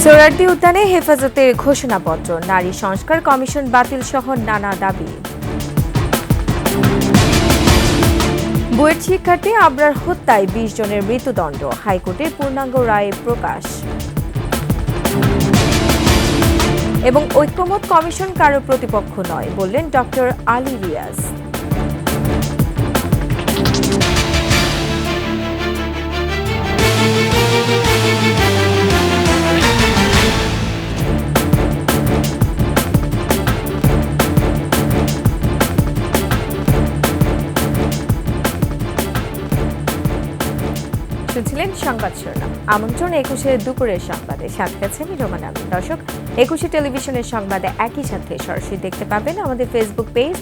সোহরাওয়ার্দী উদ্যানে হেফাজতের ঘোষণাপত্র, নারী সংস্কার কমিশন বাতিল সহ নানা দাবি। বুয়েট শিক্ষার্থী আবরার হত্যায় ২০ জনের মৃত্যুদণ্ড, হাইকোর্টের পূর্ণাঙ্গ রায় প্রকাশ। এবং ঐক্যমত কমিশন কারো প্রতিপক্ষ নয় বললেন ডক্টর আলী রিয়াজ। শুনছিলেন সংবাদ শিরোনাম। আমন্ত্রণ ২১ দুপুরের সংবাদে, সাথে আছে আমি রোমান আমিন। দর্শক, ২১ টেলিভিশনের সংবাদে একই সাথে সরাসরি দেখতে পাবেন আমাদের ফেসবুক পেজ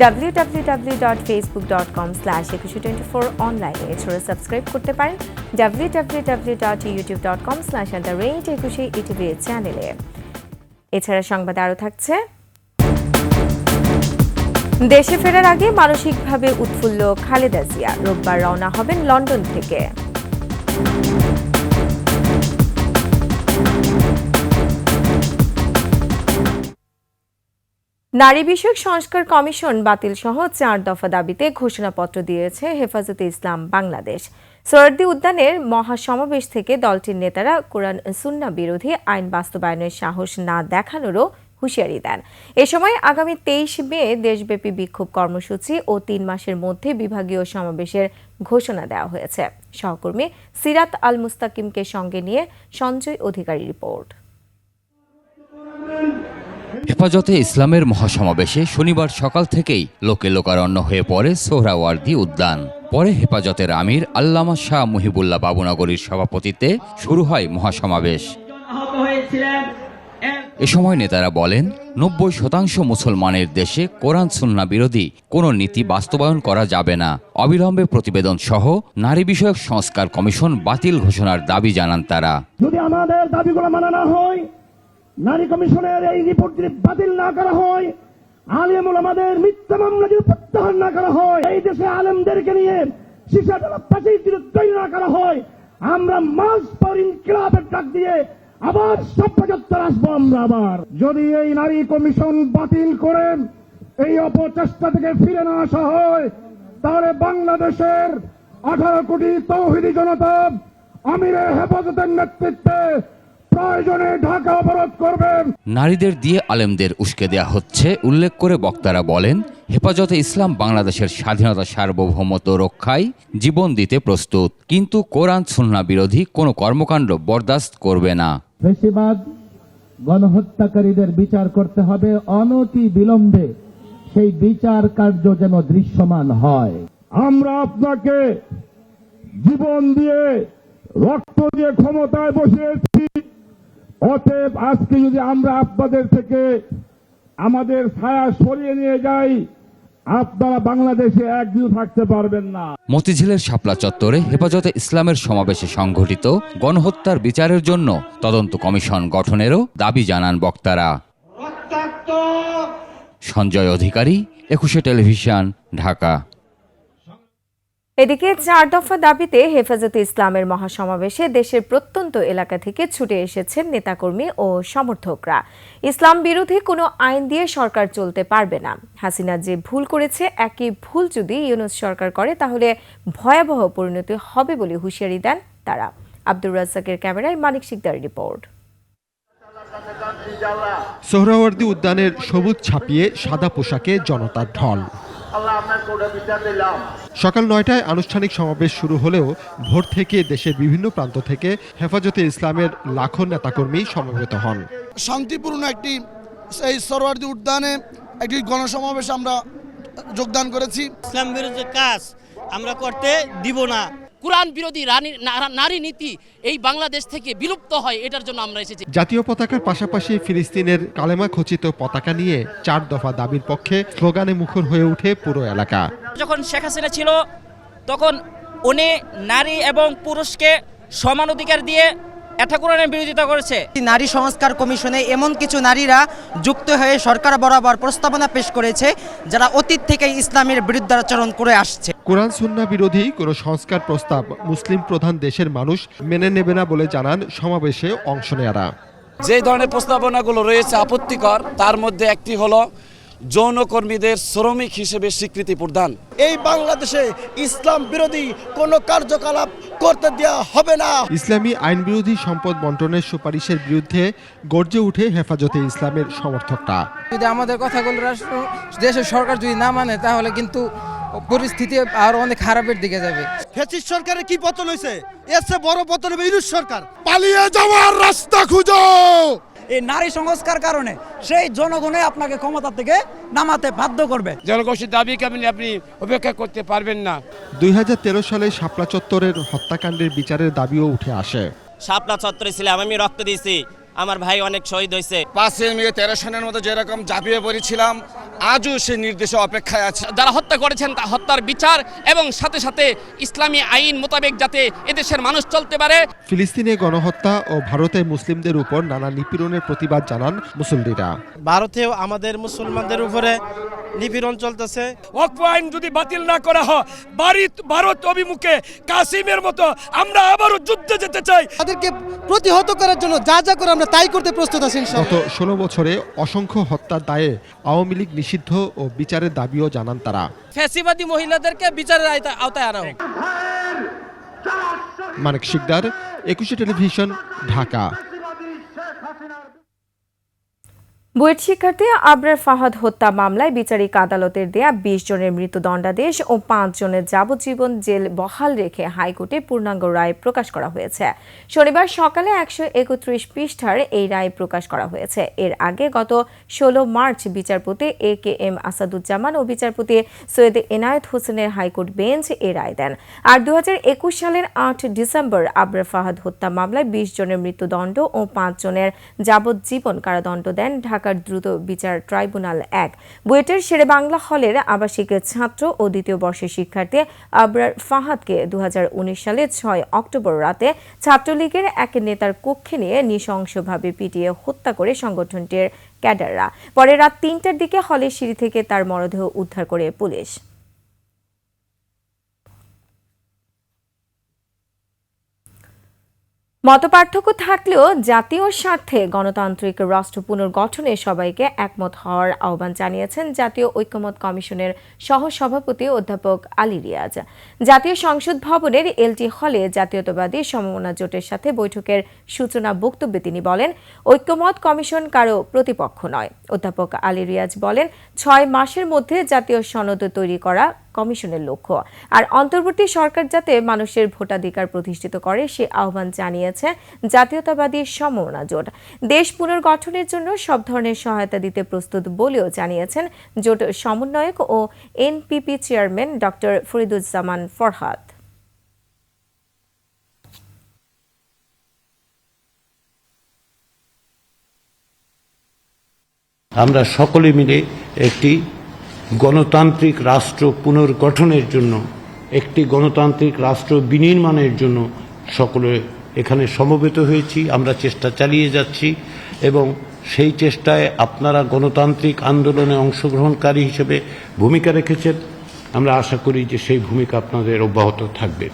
www.facebook.com/2124 অনলাইনে। এছাড়া সাবস্ক্রাইব করতে পারেন www.youtube.com/21 ইটিভি চ্যানেলে। এছাড়া সংবাদে আরও থাকছে, দেশে ফেরার আগে মানসিকভাবে উৎফুল্ল খালেদা জিয়া, রোববার রওনা হবেন লন্ডন থেকে। নারী বিষয়ক সংস্কার কমিশন বাতিল সহ ৪ দফা দাবিতে ঘোষণাপত্র দিয়েছে হেফাজতে ইসলাম বাংলাদেশ। সোহরাওয়ার্দী উদ্যানের মহাসমাবেশ থেকে দলটির নেতারা কোরআন সুন্নাহ বিরোধী আইন বাস্তবায়নের সাহস না দেখানোরও হুঁশিয়ারি দেন। এ সময় আগামী ২৩ মে দেশব্যাপী বিক্ষোভ কর্মসূচি ও ৩ মাসের মধ্যে বিভাগীয় সমাবেশের ঘোষণা দেওয়া হয়েছে। সহকর্মী সিরাত আল মুস্তাকিমকে সঙ্গে নিয়ে সঞ্জয় অধিকারী রিপোর্ট। হেফাজতে ইসলামের মহাসমাবেশে শনিবার সকাল থেকেই লোকে লোকারণ্য হয়ে পড়ে সোহরাওয়ার্দী উদ্যান। পরে হেফাজতের আমির আল্লামা শাহ মুহিবুল্লাহ বাবুনগরীর সভাপতিত্বে শুরু হয় মহাসমাবেশ। এ সময় নেতারা বলেন, ৯০% মুসলমানের দেশে কোরআন সুন্নাহ বিরোধী কোনো নীতি বাস্তবায়ন করা যাবে না। অবিলম্বে প্রতিবেদন সহ নারী বিষয়ক সংস্কার কমিশন বাতিল ঘোষণার দাবি জানান তারা। যদি আমাদের দাবিগুলো মানা না হয়, নারী কমিশনের এই রিপোর্ট যদি বাতিল না করা হয়, আলেম ওলামাদের মিথ্যা মামলা যদি প্রত্যাহার না করা হয়, এই দেশে আলেমদেরকে নিয়ে শিশাটালা প্রাচীর যদি তৈরি না করা হয়, আমরা মাস পর ইনকিলাবের ডাক দিয়ে আবার সভ্যচত্বর আসবো। আমরা আবার যদি এই নারী কমিশন বাতিল করেন, এই অপচেষ্টা থেকে ফিরে না আসা হয়, তাহলে বাংলাদেশের 18 কোটি তৌহিদি জনতা আমিরে হেফাজতের নেতৃত্বে প্রয়োজনে ঢাকা অবরোধ করবেন। নারীদের দিয়ে আলেমদের উস্কে দেয়া হচ্ছে উল্লেখ করে বক্তারা বলেন, হেফাজতে ইসলাম বাংলাদেশের স্বাধীনতা সার্বভৌমত্ব রক্ষায় জীবন দিতে প্রস্তুত, কিন্তু কোরআন সুন্নাহ বিরোধী কোনো কর্মকাণ্ড বরদাস্ত করবে না। বেশিরভাগ গণহত্যাকারীদের বিচার করতে হবে অনতি বিলম্বে, সেই বিচার কার্য যেন দৃশ্যমান হয়। আমরা আপনাকে জীবন দিয়ে রক্ত দিয়ে ক্ষমতায় বসিয়েছি, অতএব আজকে যদি আমরা আপনাদের থেকে আমাদের ছায়া সরিয়ে নিয়ে যাই, আপনারা বাংলাদেশে একদিন থাকতে পারবেন না। মতিঝিলের শাপলা চত্বরে হেফাজতে ইসলামের সমাবেশে সংঘটিত গণহত্যার বিচারের জন্য তদন্ত কমিশন গঠনেরও দাবি জানান বক্তারা। সঞ্জয় অধিকারী, ২১ টেলিভিশন, ঢাকা। এদিকে ৪ দফা দাবিতে হেফাজতে ইসলামের মহাসমাবেশে দেশের প্রত্যন্ত এলাকা থেকে ছুটে এসেছেন নেতাকর্মী ও সমর্থকরা। ইসলাম বিরোধী কোনো আইন দিয়ে সরকার চলতে পারবে না। হাসিনা যে ভুল করেছে, একই ভুল যদি ইউনূস সরকার করে তাহলে ভয়াবহ পরিণতি হবে বলে হুঁশিয়ারি দেন তারা। আব্দুর রাজ্জাকের ক্যামেরায় মানিক শিকদার রিপোর্ট। সোহরাওয়ার্দী উদ্যানের সবুজ ছাপিয়ে সাদা পোশাকে জনতার ঢল। সকাল ৯টায় আনুষ্ঠানিক সমাবেশ শুরু হলেও ভোর থেকে দেশের বিভিন্ন প্রান্ত থেকে হেফাজতে ইসলামের লাখো নেতাকর্মী সমবেত হন। শান্তিপূর্ণ একটি এই সোহরাওয়ার্দী উদ্যানে একটি গণসমাবেশ আমরা যোগদান করেছি। ইসলাম বিরোধী কাজ আমরা করতে দিব না। কোরআন বিরোধী নারী নীতি এই বাংলাদেশ থেকে বিলুপ্ত হয়, এটার জন্য আমরা এসেছি। জাতীয় পতাকার পাশাপাশি ফিলিস্তিনের কালেমা খচিত পতাকা নিয়ে ৪ দফা দাবির পক্ষে স্লোগানে মুখর হয়ে ওঠে পুরো এলাকা। যখন শেখ হাসিনা ছিল তখন উনি নারী এবং পুরুষকে সমান অধিকার দিয়ে এটা কোরআনের বিরোধিতা করেছে। নারী সংস্কার কমিশনে এমন কিছু নারীরা যুক্ত হয়ে সরকার বরাবর প্রস্তাবনা পেশ করেছে, যারা অতীত থেকে ইসলামের বিরুদ্ধাচরণ করে আসছে। কোরআন সুন্নাহ বিরোধী কোনো সংস্কার প্রস্তাব মুসলিম প্রধান দেশের মানুষ মেনে নেবে না বলে জানান সমাবেশে অংশ নেয়ারা। যে ধরনের প্রস্তাবনাগুলো রয়েছে আপত্তিকর, তার মধ্যে একটি হলো যৌনকর্মীদের শ্রমিক হিসেবে স্বীকৃতি প্রদান। এই বাংলাদেশে ইসলাম বিরোধী কোনো কার্যকলাপ করতে দেওয়া হবে না। ইসলামী আইন বিরোধী সম্পদ বন্টনের সুপারিশের বিরুদ্ধে গর্জে উঠে হেফাজতে ইসলামের সমর্থকরা। যদি আমাদের কথাগুলো দেশের সরকার যদি না মানে তাহলে কিন্তু পরিস্থিতি আরো অনেক খারাপের দিকে যাবে। ফ্যাসিস্ট সরকারের কি পতন হয়েছে, এর চেয়ে বড় পতন হবে ইউনূস সরকার। পালিয়ে যাওয়ার রাস্তা খুঁজো। এই নারী সংস্কার কারণে সেই জনগণে আপনাকে ক্ষমতা থেকে নামাতে বাধ্য করবে। জনগোষ্ঠীর দাবিকে আপনি উপেক্ষা করতে পারবেন না। 2013 সালে শাপলা চত্বরের হত্যাকাণ্ডের বিচারের দাবিও উঠে আসে। শাপলা চত্বরে ছিলাম, আমি রক্ত দিয়েছি, আমার ভাই অনেক শহীদ হয়েছে। 5 মে 13 সনের মতো যেরকম ঝাঁপিয়ে পড়েছিলাম, আজও সেই নির্দেশে অপেক্ষায় আছে। যারা হত্যা করেছেন তা হত্যার বিচার এবং সাথে সাথে ইসলামী আইন মোতাবেক যাতে এদেশের মানুষ চলতে পারে। ফিলিস্তিনে গণহত্যা ও ভারতে মুসলিমদের উপর নানা নিপীড়নের প্রতিবাদ জানান মুসল্লিরা। ভারতেও আমাদের মুসলমানদের উপরে নিপীড়ন চলতেছে। ওয়াকফ আইন যদি বাতিল না করা হয়, ভারত অভিমুখে কাসিমের মতো আমরা আবারও যুদ্ধে যেতে চাই। তাদেরকে প্রতিহত করার জন্য যা যা করে আমরা তাই করতে প্রস্তুত আছি ইনশাআল্লাহ। গত 16 বছরে অসংখ্য হত্যার দায়ে আওয়ামী লীগ নিষিদ্ধ ও বিচারের দাবিও জানান তারা। ফ্যাসিবাদী মহিলাদেরকে বিচারের আওতায় আনা হোক। মানিক শিকদার, 21 টেলিভিশন, ঢাকা। বুয়েট শিক্ষার্থী আবরার ফাহাদ হত্যা মামলায় বিচারিক আদালতের দেয়া 20 জনের মৃত্যুদণ্ডাদেশ ও 5 জনের যাবজ্জীবন জেল বহাল রেখে হাইকোর্টে পূর্ণাঙ্গ রায় প্রকাশ করা হয়েছে। শনিবার সকালে 131 পৃষ্ঠার এই রায় প্রকাশ করা হয়েছে। এর আগে গত 16 মার্চ বিচারপতি AKM আসাদুজ্জামান ও বিচারপতি সৈয়দ এনায়েত হোসেনের হাইকোর্ট বেঞ্চ এই রায় দেন। আর 2021 সালের 8 ডিসেম্বর আবরার ফাহাদ হত্যা মামলায় 20 জনের মৃত্যুদণ্ড ও 5 জনের যাবজ্জীবন কারাদণ্ড দেন ঢাকার দ্রুত বিচার ট্রাইব্যুনাল 1। বুয়েটের শেরেবাংলা হলের আবাসিক ছাত্র ও দ্বিতীয় বর্ষের শিক্ষার্থী আবরার ফাহাদকে 2019 সালের 6 অক্টোবর রাতে ছাত্রলীগের এক নেতার কক্ষে নিয়ে নৃশংসভাবে পিটিয়ে হত্যা করে সংগঠনটির ক্যাডাররা। পরে রাত 3টার দিকে হলের সিঁড়ি থেকে তার মরদেহ উদ্ধার করে পুলিশ। মতপার্থক্য থাকলেও জাতীয় স্বার্থে গণতান্ত্রিক রাষ্ট্র পুনর্গঠনে সবাইকে একমত হওয়ার আহ্বান জানিয়েছেন জাতীয় ঐক্যমত কমিশনের সহসভাপতি অধ্যাপক আলী রিয়াজ। জাতীয় সংসদ ভবনের এলটি হলে জাতীয়তাবাদী সমমনা জোটের সাথে বৈঠকের সূচনা বক্তব্যে তিনি বলেন, ঐক্যমত কমিশন কারো প্রতিপক্ষ নয়। অধ্যাপক আলী রিয়াজ বলেন, 6 মাসের মধ্যে জাতীয় সনদ তৈরি করা কমিশনের লক্ষ্য। আর অন্তর্বর্তী সরকার যাতে মানুষের ভোটাধিকার প্রতিষ্ঠিত করে সে আহ্বান জানিয়েছে জাতীয়তাবাদী সমমনা জোট। দেশ পুনর্গঠনের জন্য সব ধরনের সহায়তা দিতে প্রস্তুত বলেও জানিয়েছেন জোট সমন্বয়ক ও NPP chairman doctor Fariduzzaman Farhad. আমরা সকলে মিলে একটি গণতান্ত্রিক রাষ্ট্র পুনর্গঠনের জন্য, একটি গণতান্ত্রিক রাষ্ট্র বিনির্মাণের জন্য সকলে এখানে সমবেত হয়েছি। আমরা চেষ্টা চালিয়ে যাচ্ছি এবং সেই চেষ্টায় আপনারা গণতান্ত্রিক আন্দোলনে অংশগ্রহণকারী হিসেবে ভূমিকা রেখেছেন। আমরা আশা করি যে সেই ভূমিকা আপনাদের অব্যাহত থাকবে।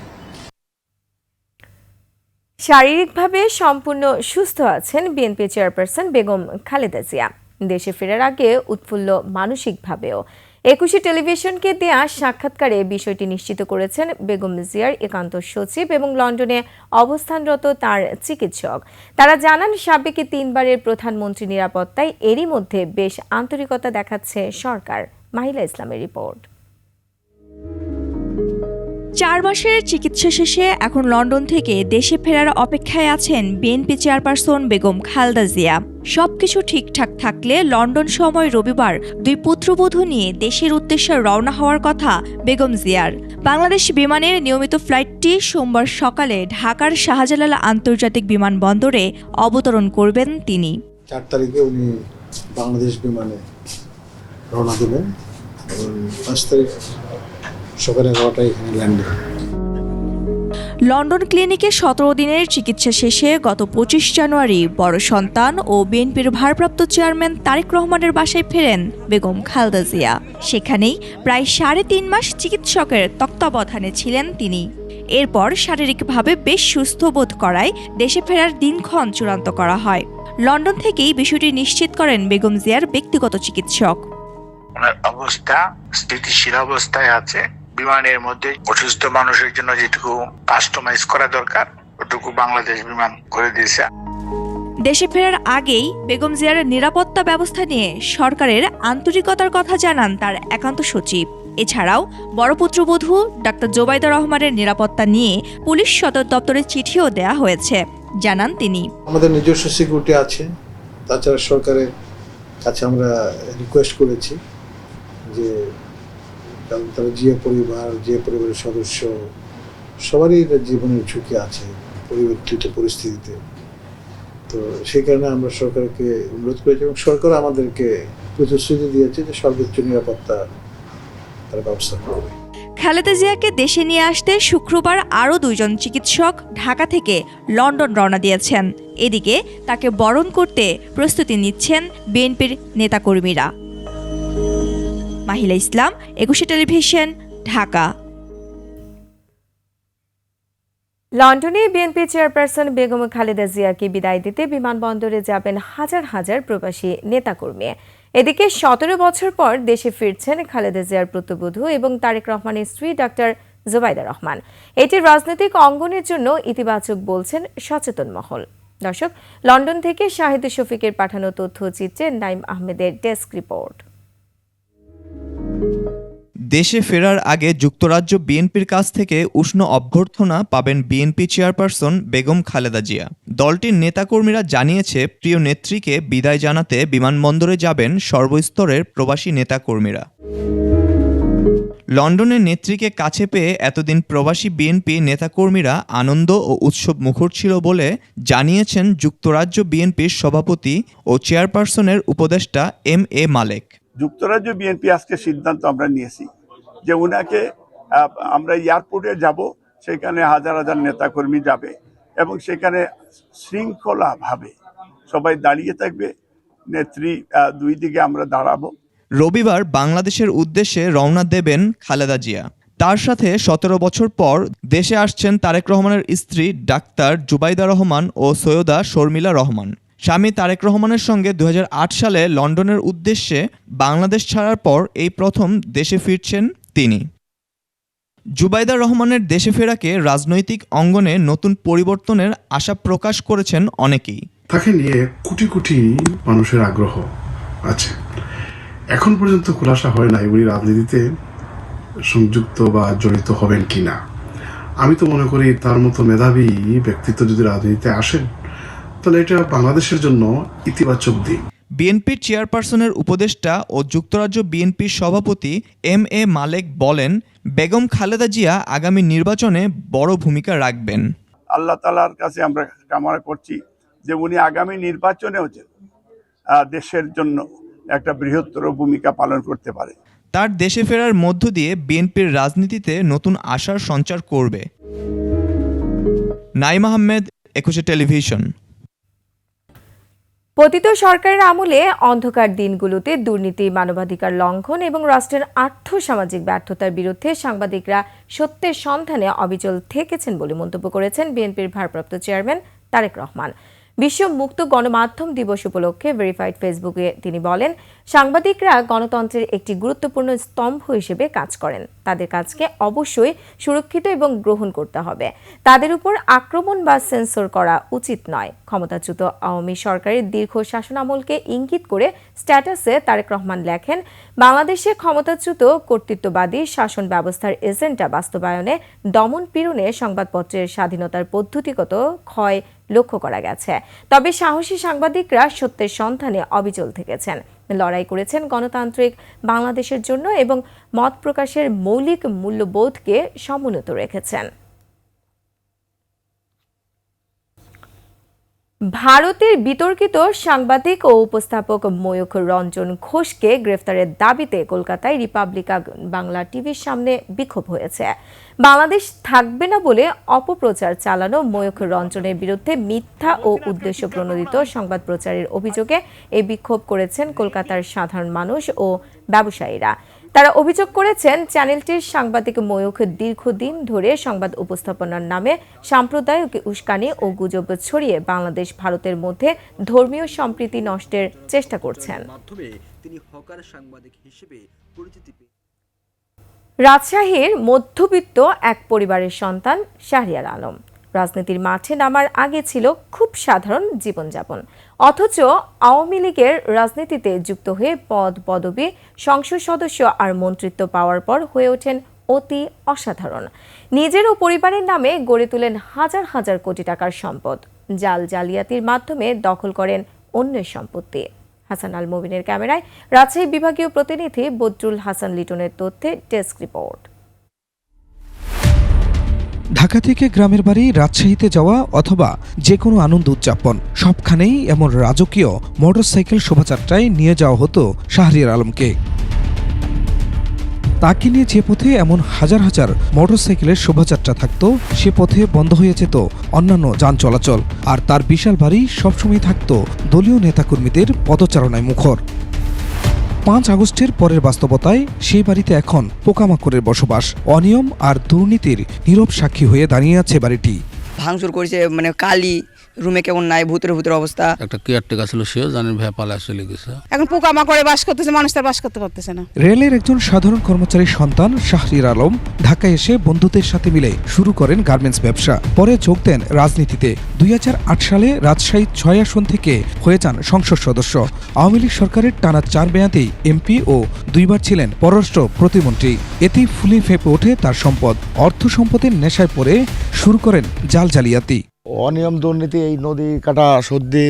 শারীরিকভাবে সম্পূর্ণ সুস্থ আছেন বিএনপি চেয়ারপারসন বেগম খালেদা জিয়া। দেশে ফেরার আগে উৎফুল্ল মানসিকভাবেও। 21 টেলিভিশনকে দেয়া সাক্ষাৎকারে বিষয়টি নিশ্চিত করেছেন বেগম জিয়ার একান্ত সচিব এবং লন্ডনে অবস্থানরত তার চিকিৎসক। তারা জানান, সাবেক 3 বারের প্রধানমন্ত্রী নিরাপত্তায় এরই মধ্যে বেশ আন্তরিকতা দেখাচ্ছে সরকার। মাহিলা ইসলামের রিপোর্ট। 4 মাসের চিকিৎসা শেষে এখন লন্ডন থেকে দেশে ফেরার অপেক্ষায় আছেন বিএনপি চেয়ারপারসন বেগম খালেদা জিয়া। সবকিছু ঠিকঠাক থাকলে লন্ডন সময় রবিবার 2 পুত্রবধূ নিয়ে দেশের উদ্দেশ্যে রওনা হওয়ার কথা বেগম জিয়ার। বাংলাদেশ বিমানের নিয়মিত ফ্লাইটটি সোমবার সকালে ঢাকার শাহজালাল আন্তর্জাতিক বিমানবন্দরে অবতরণ করবেন তিনি। 4 তারিখে উনি বাংলাদেশ বিমানে রওনা দেবেন এবং 5 তারিখ সকালে 9টায় এখানে ল্যান্ডিং। লন্ডন ক্লিনিকে 17 দিনের চিকিৎসা শেষে গত 25 জানুয়ারি বড় সন্তান ও বিএনপির ভারপ্রাপ্ত চেয়ারম্যান তারেক রহমানের বাসায় ফেরেন বেগম খালেদা জিয়া। সেখানেই প্রায় 3.5 মাস চিকিৎসকের তত্ত্বাবধানে ছিলেন তিনি। এরপর শারীরিকভাবে বেশ সুস্থ বোধ করায় দেশে ফেরার দিনক্ষণ চূড়ান্ত করা হয়। লন্ডন থেকেই বিষয়টি নিশ্চিত করেন বেগম জিয়ার ব্যক্তিগত চিকিৎসক। ওনার অবস্থা স্থিতিশীল অবস্থায় আছে। বিমানের মধ্যে অসুস্থ মানুষের জন্য যেটুকু কাস্টমাইজ করা দরকার ওটুকু বাংলাদেশ বিমান করে দিয়েছে। দেশে ফেরার আগেই বেগম জিয়ার নিরাপত্তা ব্যবস্থা নিয়ে সরকারের আন্তরিকতার কথা জানান তার একান্ত সচিব। এছাড়াও বড় পুত্রবধূ ডাক্তার জোবাইদা রহমানের নিরাপত্তা নিয়ে পুলিশ সদর দপ্তরে চিঠিও দেয়া হয়েছে, জানান তিনি। আমাদের নিজস্ব সিকিউরিটি আছে, তাছাড়া সরকারের কাছে আমরা রিকোয়েস্ট করেছি যে তারা যে পরিবারের সদস্য সবারই জীবনের ঝুঁকি আছে পরিবর্তিত পরিস্থিতিতে, তো সেই কারণে আমরা সরকারকে অনুরোধ করেছি এবং সরকার আমাদেরকে প্রতিশ্রুতি দিয়েছে যে সর্বোচ্চ নিরাপত্তা তারা ব্যবস্থা করবে। খালেদা জিয়াকে দেশে নিয়ে আসতে শুক্রবার আরও 2 জন চিকিৎসক ঢাকা থেকে লন্ডন রওনা দিয়েছেন। এদিকে তাকে বরণ করতে প্রস্তুতি নিচ্ছেন বিএনপির নেতাকর্মীরা। মাহিলা ইসলাম, 21 টেলিভিশন, ঢাকা। লন্ডনে বিএনপি চেয়ারপারসন বেগম খালেদা জিয়াকে বিদায় দিতে বিমানবন্দরে যাবেন হাজার হাজার প্রবাসী নেতাকর্মী। এদিকে 17 বছর পর দেশে ফিরছেন খালেদা জিয়ার পুত্রবধূ এবং তারেক রহমানের স্ত্রী ডাক্তার জোবাইদা রহমান। এটি রাজনৈতিক অঙ্গনের জন্য ইতিবাচক বলছেন সচেতন মহল। দর্শক, লন্ডন থেকে শাহিদ শফিকের পাঠানো তথ্যচিত্রে নাইম আহমেদের ডেস্ক রিপোর্ট। দেশে ফেরার আগে যুক্তরাজ্য বিএনপির কাছ থেকে উষ্ণ অভ্যর্থনা পাবেন বিএনপি চেয়ারপারসন বেগম খালেদা জিয়া। দলটির নেতাকর্মীরা জানিয়েছে, প্রিয় নেত্রীকে বিদায় জানাতে বিমানবন্দরে যাবেন সর্বস্তরের প্রবাসী নেতাকর্মীরা। লন্ডনের নেত্রীকে কাছে পেয়ে এতদিন প্রবাসী বিএনপি নেতাকর্মীরা আনন্দ ও উৎসব মুখর ছিল বলে জানিয়েছেন যুক্তরাজ্য বিএনপির সভাপতি ও চেয়ারপারসনের উপদেষ্টা MA মালেক। যুক্তরাজ্য বিএনপি আজকে সিদ্ধান্ত আমরা নিয়েছি যে উনাকে আমরা এয়ারপোর্টে যাব, সেখানে হাজার হাজার নেতাকর্মী যাবে এবং সেখানে শৃঙ্খলাভাবে সবাই দাঁড়িয়ে থাকবে। নেত্রী 2 দিকে আমরা দাঁড়াবো। রবিবার বাংলাদেশের উদ্দেশ্যে রওনা দেবেন খালেদা জিয়া। তার সাথে 17 বছর পর দেশে আসছেন তারেক রহমানের স্ত্রী ডাক্তার জুবাইদা রহমান ও সৈয়দা শর্মিলা রহমান। স্বামী তারেক রহমানের সঙ্গে 2008 সালে লন্ডনের উদ্দেশ্যে বাংলাদেশ ছাড়ার পর এই প্রথম দেশে ফিরছেন তিনি। জুবাইদা রহমানের দেশে ফেরাকে রাজনৈতিক অঙ্গনে নতুন পরিবর্তনের আশা প্রকাশ করেছেন অনেকেই। তাকে নিয়ে কোটি কোটি মানুষের আগ্রহ আছে। এখন পর্যন্ত খোলাসা হয় না উনি রাজনীতিতে সংযুক্ত বা জড়িত হবেন কিনা। আমি তো মনে করি তার মতো মেধাবী ব্যক্তিত্ব যদি রাজনীতিতে আসেন তাহলে এটা বাংলাদেশের জন্য ইতিবাচক দিক। বিএনপির চেয়ারপারসনের উপদেষ্টা ও যুক্তরাজ্য বিএনপির সভাপতি MA মালেক বলেন, বেগম খালেদা জিয়া আগামী নির্বাচনে বড় ভূমিকা রাখবেন। আল্লাহ তাআলার কাছে আমরা কামনা করছি যে উনি আগামী নির্বাচনেও দেশের জন্য একটা বৃহত্তর ভূমিকা পালন করতে পারে। তার দেশে ফেরার মধ্য দিয়ে বিএনপির রাজনীতিতে নতুন আশার সঞ্চার করবে। নাইম আহমেদ, 21 টেলিভিশন। পতিত সরকারের আমলে অন্ধকার দিনগুলোতে দুর্নীতি, মানবাধিকার লঙ্ঘন এবং রাষ্ট্রের আর্থসামাজিক ব্যর্থতার বিরুদ্ধে সাংবাদিকরা সত্যের সন্ধানে অবিচল থেকেছেন বলে মন্তব্য করেছেন বিএনপির ভারপ্রাপ্ত চেয়ারম্যান তারেক রহমান। বিশ্ব মুক্ত গণমাধ্যম দিবস উপলক্ষে ভেরিফাইড ফেসবুকে তিনি বলেন, সাংবাদিকরা গণতন্ত্রের একটি গুরুত্বপূর্ণ স্তম্ভ হিসেবে কাজ করেন। তাদের কাজকে অবশ্যই সুরক্ষিত এবং গ্রহণ করতে হবে। তাদের উপর আক্রমণ বা সেন্সর করা উচিত নয়। ক্ষমতাচ্যুত আওয়ামী সরকারের দীর্ঘ শাসনামলকে ইঙ্গিত করে স্ট্যাটাসে তারেক রহমান লেখেন, বাংলাদেশে ক্ষমতাচ্যুত কর্তৃত্ববাদী শাসন ব্যবস্থার এজেন্ডা বাস্তবায়নে দমন পীড়নে সংবাদপত্রের স্বাধীনতার পদ্ধতিগত ক্ষয় লক্ষ্য করা গেছে। তবে সাহসী সাংবাদিকরা সত্যের সন্ধানে অবিচল থেকেছেন, লড়াই করেছেন গণতান্ত্রিক বাংলাদেশের জন্য এবং মত প্রকাশের মৌলিক মূল্যবোধকে সমুন্নত রেখেছেন। ভারতের বিতর্কিত সাংবাদিক ও উপস্থাপক ময়ূখ রঞ্জন ঘোষকে গ্রেফতারের দাবিতে কলকাতায় রিপাবলিকা বাংলা টিভির সামনে বিক্ষোভ হয়েছে। বাংলাদেশ থাকবে না বলে অপপ্রচার চালানো ময়ূখ রঞ্জনের বিরুদ্ধে মিথ্যা ও উদ্দেশ্য প্রণোদিত সংবাদ প্রচারের অভিযোগে এই বিক্ষোভ করেছেন কলকাতার সাধারণ মানুষ ও ব্যবসায়ীরা। তারা অভিযোগ করেছেন, চ্যানেলটির সাংবাদিক ময়ূখ দীর্ঘদিন ধরে সংবাদ উপস্থাপনার নামে সাম্প্রদায়িক উস্কানি ও গুজব ছড়িয়ে বাংলাদেশ ভারতের মধ্যে ধর্মীয় সম্প্রীতি নষ্টের চেষ্টা করছেন। রাজশাহীর মধ্যবিত্ত এক পরিবারের সন্তান শাহরিয়ার আলম। রাজনীতির মাঠে নামার আগে ছিল খুব সাধারণ জীবনযাপন, অথচ আওয়ামী লীগের রাজনীতিতে যুক্ত হয়ে পদ পদবি, সংসদ সদস্য আর মন্ত্রিত্ব পাওয়ার পর হয়ে ওঠেন অতি অসাধারণ। নিজের ও পরিবারের নামে গড়ে তোলেন হাজার হাজার কোটি টাকার সম্পদ। জালিয়াতির মাধ্যমে দখল করেন অন্যের সম্পত্তি। হাসান আল মুবিনের ক্যামেরায় রাজশাহী বিভাগীয় প্রতিনিধি বদরুল হাসান লিটনের তথ্যে ডেস্ক রিপোর্ট। ঢাকা থেকে গ্রামের বাড়ি রাজশাহীতে যাওয়া অথবা যে কোনো আনন্দ উদযাপন, সবখানেই এমন রাজকীয় মোটরসাইকেল শোভাযাত্রায় নিয়ে যাওয়া হতো শাহরিয়ার আলমকে। তাকে নিয়ে যে পথে এমন হাজার হাজার মোটরসাইকেলের শোভাযাত্রা থাকতো, সে পথে বন্ধ হয়ে যেত অন্যান্য যান চলাচল, আর তার বিশাল বাড়ি সবসময় থাকত দলীয় নেতাকর্মীদের পদচারণায় মুখর। 5 আগস্টের পরের বাস্তবতায় সেই বাড়িতে এখন পোকামাকড়ের বসবাস। অনিয়ম আর দুর্নীতির নীরব সাক্ষী হয়ে দাঁড়িয়ে আছে বাড়িটি। ভাঙচুর করেছে, মানে কালি রুমে কেমন নাই, ভূতের অবস্থা। একটা কেয়ারটেকার ছিল, সেও জানেন ভাই পালায় চলে গেছে। এখন পোকামাকড়ে বাস করতেছে, মানুষ তার বাস করতে পারতেছে না। রেলের একজন সাধারণ কর্মচারীর সন্তান শাহরিয়ার আলম ঢাকায় এসে বন্ধুদের সাথে মিলে শুরু করেন গার্মেন্টস ব্যবসা। পরে যোগ দেন রাজনীতিতে। 2008 সালে রাজশাহী 6 আসন থেকে হয়ে যান সংসদ সদস্য। আওয়ামী লীগ সরকারের টানা 4 মেয়াদেই এমপি ও 2 বার ছিলেন পররাষ্ট্র প্রতিমন্ত্রী। এতেই ফুলে ফেঁপে ওঠে তার সম্পদ। অর্থ সম্পদের নেশায় পড়ে শুরু করেন জালিয়াতি। অনিয়ম, দুর্নীতি, এই নদী কাটা সর্দি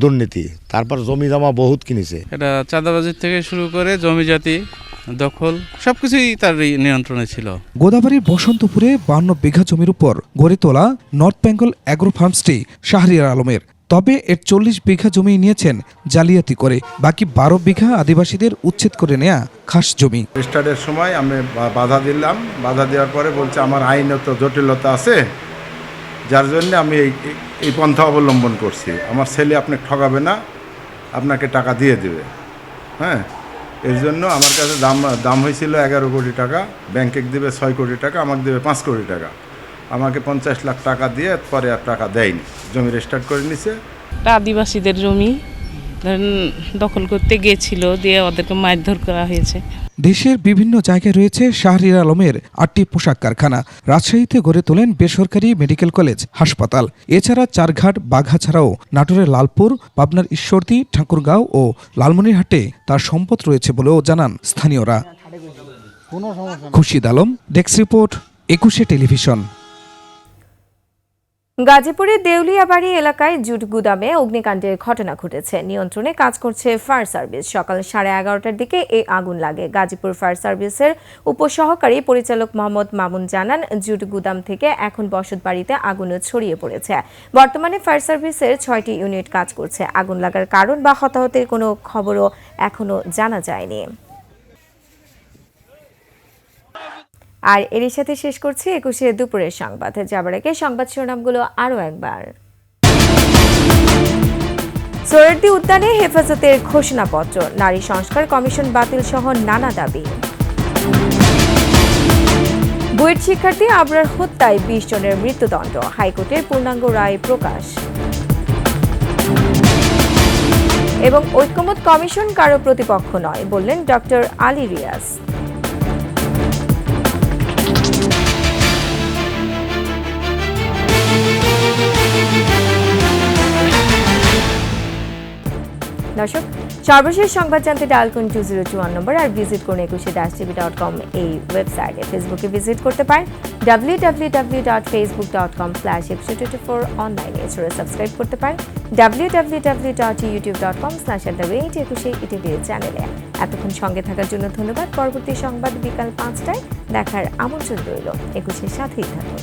দুর্নীতি, তারপর জমি জমা বহুত কিনেছে। এটা চাঁদাবাজির থেকে শুরু করে জমি জাতি দখল সবকিছুই তার নিয়ন্ত্রণে ছিল। গোদাবাড়ির বসন্তপুরে 52 বিঘা জমির উপর গড়ে তোলা নর্থ বেঙ্গল অ্যাগ্রো ফার্মসটি শাহরিয়ার আলমের। তবে এর 40 বিঘা জমি নিয়েছেন জালিয়াতি করে, বাকি 12 বিঘা আদিবাসীদের উচ্ছেদ করে নেয়া খাস জমি। স্টার্টের সময় আমি বাধা দিলাম, বাধা দেওয়ার পরে বলছে আমার আইনত জটিলতা আছে, যার জন্য আমি এই পন্থা অবলম্বন করছি। আমার ছেলে আপনাকে ঠকাবে না, আপনাকে টাকা দিয়ে দেবে। হ্যাঁ, এর জন্য আমার কাছে দাম হয়েছিল 11 কোটি টাকা, ব্যাংকে দেবে 6 কোটি টাকা, আমাকে দেবে 5 কোটি টাকা। আমাকে 50 লাখ টাকা দিয়ে পরে আর টাকা দেয়নি, জমি রেজিস্টার্ড করে নিছে। আদিবাসীদের জমি দখল করতে গিয়েছিল, দিয়ে ওদেরকে মারধর করা হয়েছে। দেশের বিভিন্ন জায়গায় রয়েছে শাহরিয়ার আলমের 8টি পোশাক কারখানা। রাজশাহীতে গড়ে তোলেন বেসরকারি মেডিকেল কলেজ, হাসপাতাল। এছাড়া চারঘাট, বাঘা ছাড়াও নাটোরের লালপুর, পাবনার ঈশ্বরদী, ঠাকুরগাঁও ও লালমনিরহাটে তার সম্পদ রয়েছে বলেও জানান স্থানীয়রা। Khurshid Alam, desk report, 21 television. গাজীপুরের দেউলিয়াবাড়ি এলাকায় জুট গুদামে অগ্নিকাণ্ডের ঘটনা ঘটেছে। নিয়ন্ত্রণে কাজ করছে ফায়ার সার্ভিস। সকাল 11:30টার দিকে এই আগুন লাগে। গাজীপুর ফায়ার সার্ভিসের উপসহকারী পরিচালক মোহাম্মদ মামুন জানান, জুট গুদাম থেকে এখন বসতবাড়িতে আগুন ছড়িয়ে পড়েছে। বর্তমানে ফায়ার সার্ভিসের 6টি ইউনিট কাজ করছে। আগুন লাগার কারণ বা হতাহতের কোনো খবরও এখনো জানা যায়নি। আর এরই সাথে শেষ করছি 21 দুপুরের সংবাদ। যাবার আগে সংবাদ শিরোনামগুলো আরও একবার। সোহরাওয়ার্দী উদ্যানে হেফাজতের ঘোষণাপত্র, নারী সংস্কার কমিশন বাতিল সহ নানা দাবি। বুয়েট শিক্ষার্থী আবরার হত্যায় 20 জনের মৃত্যুদণ্ড, হাইকোর্টের পূর্ণাঙ্গ রায় প্রকাশ। এবং ঐক্যমত কমিশন কারো প্রতিপক্ষ নয় বললেন ডক্টর আলী রিয়াজ। দর্শক, সর্বশেষ সংবাদ জানতে ডায়াল করুন 2021 নম্বর আর ভিজিট করুন 21-tv.com এই ওয়েবসাইটে। ফেসবুকে ভিজিট করতে পারেন www.facebook.com/episode24 অনলাইনে। এছাড়া সাবস্ক্রাইব করতে পারেন www.youtube.com/@21etv চ্যানেলে। এতক্ষণ সঙ্গে থাকার জন্য ধন্যবাদ। পরবর্তী সংবাদ বিকাল 5টায় দেখার আমন্ত্রণ রইল। 21-এর সাথেই থাকুন।